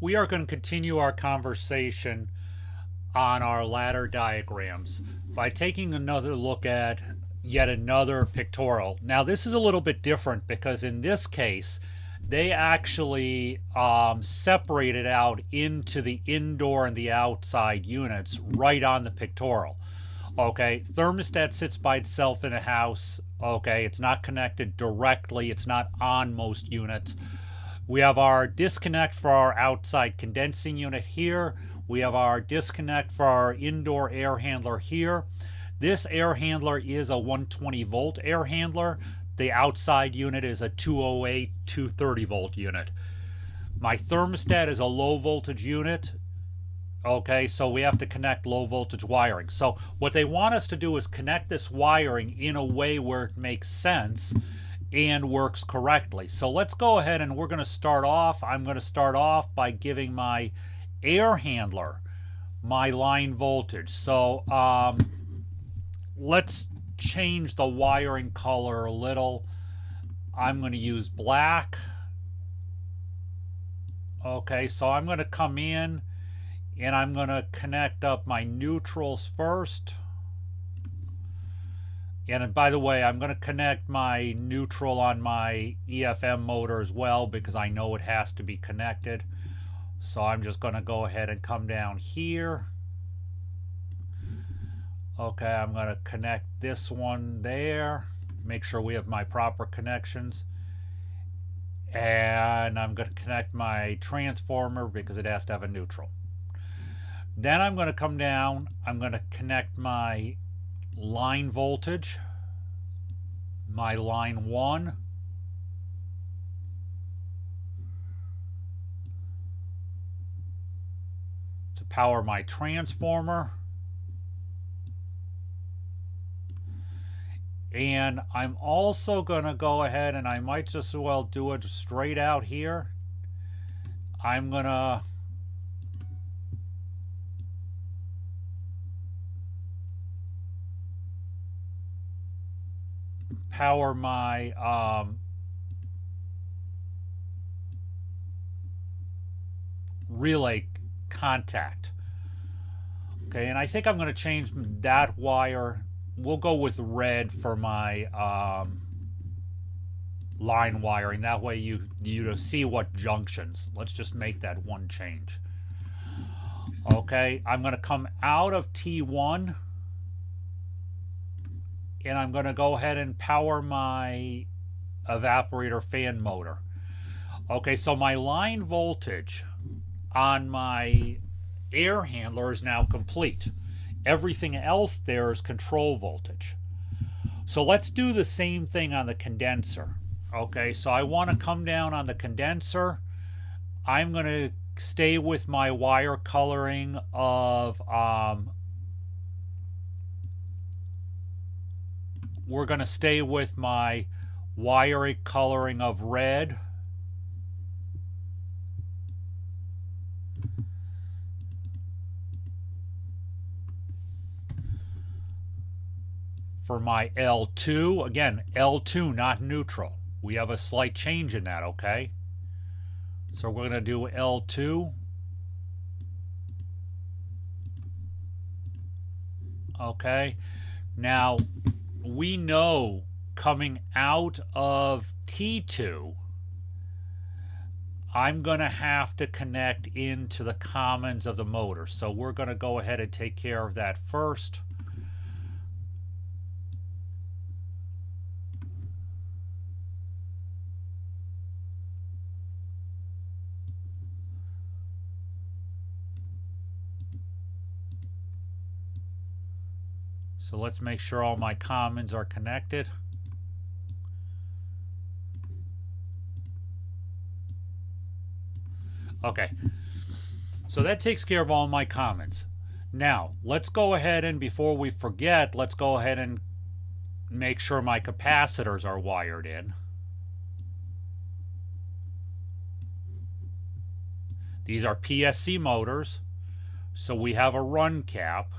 We are going to continue our conversation on our ladder diagrams by taking another look at yet another pictorial. Now, this is a little bit different because in this case, they actually separated out into the indoor and the outside units right on the pictorial. Okay, thermostat sits by itself in a house. Okay, it's not connected directly, it's not on most units. We have our disconnect for our outside condensing unit here. We have our disconnect for our indoor air handler here. This air handler is a 120 volt air handler. The outside unit is a 208, 230 volt unit. My thermostat is a low voltage unit. Okay, so we have to connect low voltage wiring. So what they want us to do is connect this wiring in a way where it makes sense and works correctly. So let's go ahead and we're going to start off. I'm going to start off by giving my air handler my line voltage. So let's change the wiring color a little. I'm going to use black. Okay, so I'm going to come in and I'm going to connect up my neutrals first. And by the way, I'm going to connect my neutral on my EFM motor as well because I know it has to be connected. So I'm just going to go ahead and come down here. Okay, I'm going to connect this one there. Make sure we have my proper connections. And I'm going to connect my transformer because it has to have a neutral. Then I'm going to come down. I'm going to connect my line voltage, my line 1, to power my transformer. And I'm also going to go ahead and I might just as well do it straight out here. I'm going to power my relay contact. Okay, and I think I'm going to change that wire. We'll go with red for my line wiring. That way you see what junctions. Let's just make that one change. Okay, I'm going to come out of T1 and I'm going to go ahead and power my evaporator fan motor. Okay, so my line voltage on my air handler is now complete. Everything else there is control voltage. So let's do the same thing on the condenser. Okay, so I want to come down on the condenser. I'm going to stay with my wire coloring of we're going to stay with my wiring coloring of red. For my L2, again, L2, not neutral. We have a slight change in that, okay? So we're going to do L2. Okay. Now, we know coming out of T2, I'm going to have to connect into the commons of the motor. So we're going to go ahead and take care of that first. So let's make sure all my commons are connected. Okay, so that takes care of all my commons. Now, let's go ahead and before we forget, let's go ahead and make sure my capacitors are wired in. These are PSC motors, so we have a run cap.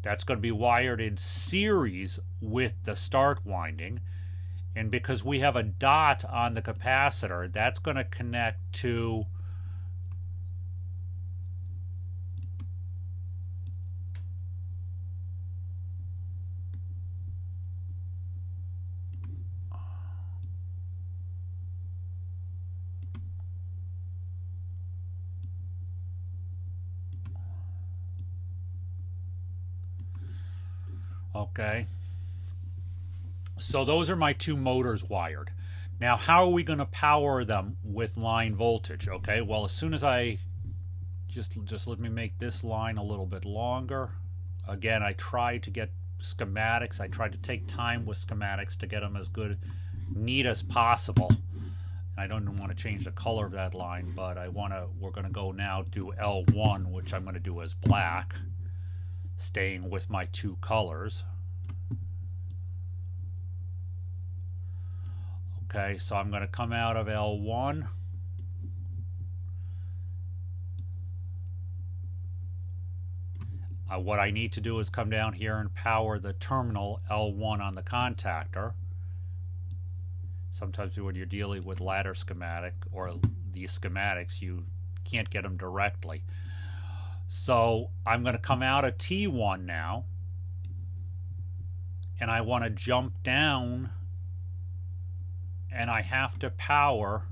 That's going to be wired in series with the start winding. And because we have a dot on the capacitor, that's going to connect to Okay. So those are my two motors wired. Now, how are we going to power them with line voltage? Okay, well, as soon as I just let me make this line a little bit longer. Again, I tried to get schematics. I tried to take time with schematics to get them as good, neat as possible. I don't want to change the color of that line, but we're going to go now do L1, which I'm going to do as black, staying with my two colors. Okay, so I'm going to come out of L1. What I need to do is come down here and power the terminal L1 on the contactor. Sometimes when you're dealing with ladder schematic or these schematics, you can't get them directly. So I'm going to come out of T1 now, and I want to jump down, and I have to power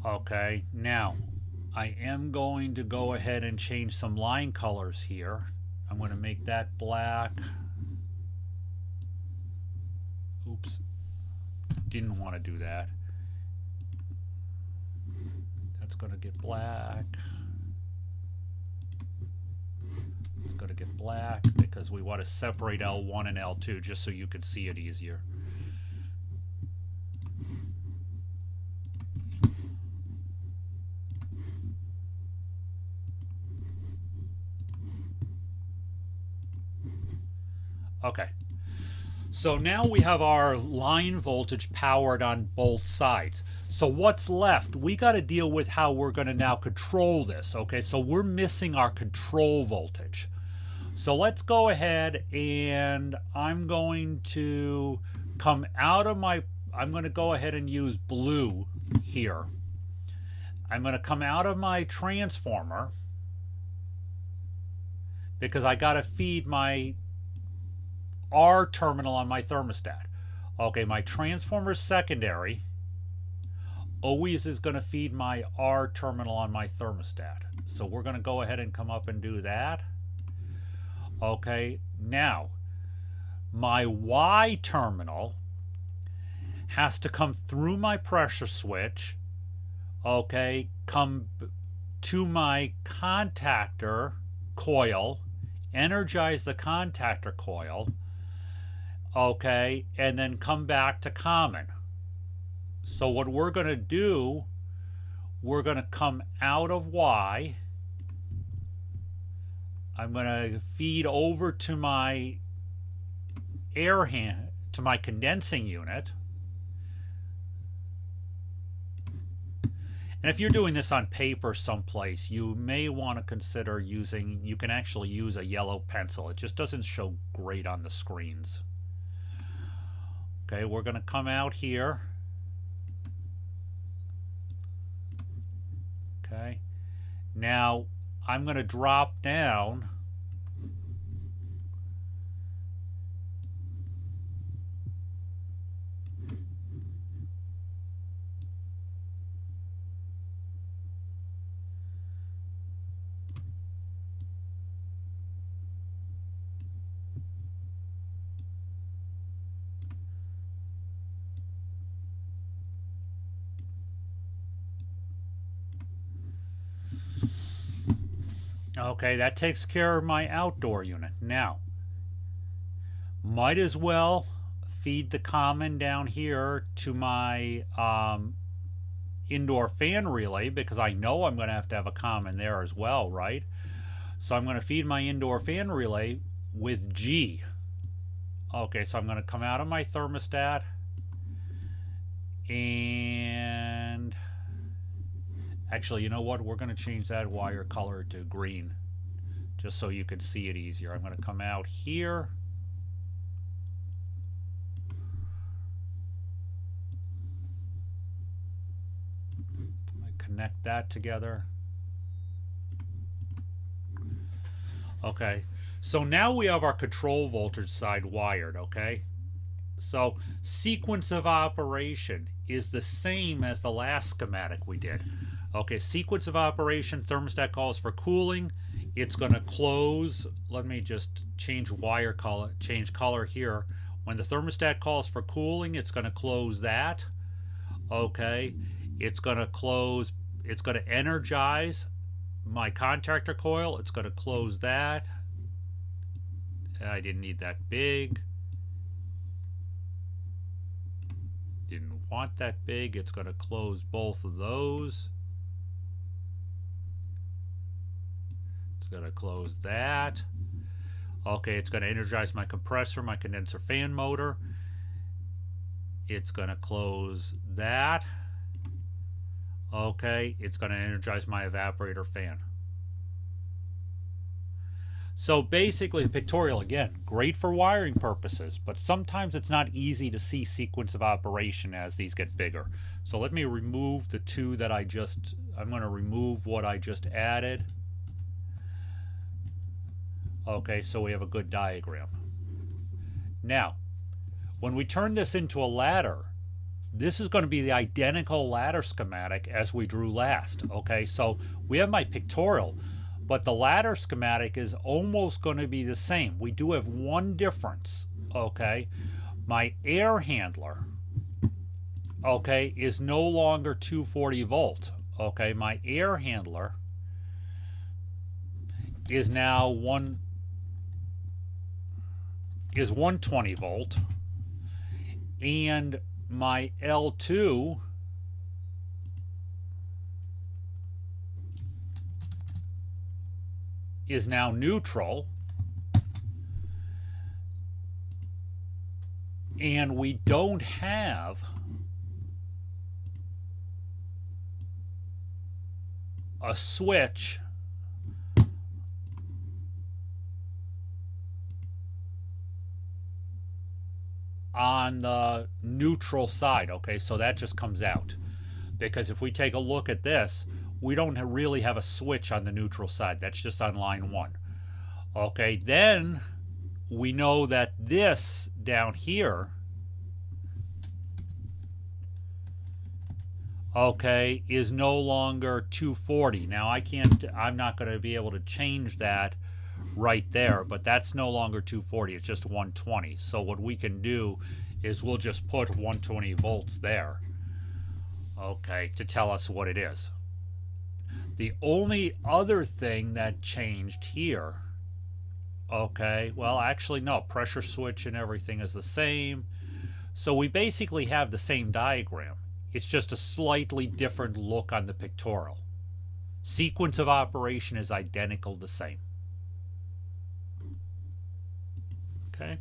Okay, now I am going to go ahead and change some line colors here. I'm going to make that black. Oops, didn't want to do that. That's going to get black. It's going to get black because we want to separate L1 and L2 just so you can see it easier. Okay, so now we have our line voltage powered on both sides. So what's left? We got to deal with how we're going to now control this. Okay, so we're missing our control voltage. So let's go ahead, and I'm going to come out of my, I'm going to go ahead and use blue here. I'm going to come out of my transformer because I got to feed my R terminal on my thermostat. Okay, my transformer secondary always is going to feed my R terminal on my thermostat. So we're going to go ahead and come up and do that. Okay, now my Y terminal has to come through my pressure switch, okay, come to my contactor coil, energize the contactor coil, okay, and then come back to common. So what we're going to do, we're going to come out of Y. I'm going to feed over to my to my condensing unit. And if you're doing this on paper someplace, you may want to consider using, you can actually use a yellow pencil. It just doesn't show great on the screens. Okay, we're going to come out here. Okay, now I'm going to drop down. Okay, that takes care of my outdoor unit. Now, might as well feed the common down here to my indoor fan relay because I know I'm going to have a common there as well, right? So I'm going to feed my indoor fan relay with G. Okay, so I'm going to come out of my thermostat and actually, you know what? We're going to change that wire color to green just so you can see it easier. I'm going to come out here. Connect that together. Okay, So now we have our control voltage side wired, okay? So sequence of operation is the same as the last schematic we did. Okay, sequence of operation, thermostat calls for cooling. It's going to close. Let me just change wire color, change color here. When the thermostat calls for cooling, it's going to close that. Okay, it's going to close, it's going to energize my contactor coil. It's going to close that. I didn't need that big. Didn't want that big. It's going to close both of those. It's going to close that. Okay, it's going to energize my compressor, my condenser fan motor. It's going to close that. Okay, it's going to energize my evaporator fan. So basically, the pictorial, again, great for wiring purposes, but sometimes it's not easy to see sequence of operation as these get bigger. So let me remove the two that I'm going to remove what I just added. Okay, so we have a good diagram. Now, when we turn this into a ladder, this is going to be the identical ladder schematic as we drew last. Okay, so we have my pictorial, but the ladder schematic is almost going to be the same. We do have one difference. Okay, my air handler, okay, is no longer 240 volt. Okay, my air handler is now 120 volt, and my L2 is now neutral, and we don't have a switch on the neutral side. Okay, so that just comes out, because if we take a look at this, we don't really have a switch on the neutral side. That's just on line 1. Okay, then we know that this down here, okay, is no longer 240. Now I'm not going to be able to change that right there, but that's no longer 240, it's just 120. So what we can do is we'll just put 120 volts there, okay, to tell us what it is. The only other thing that changed here, okay, well actually no, pressure switch and everything is the same. So we basically have the same diagram. It's just a slightly different look on the pictorial. Sequence of operation is identical the same. Okay.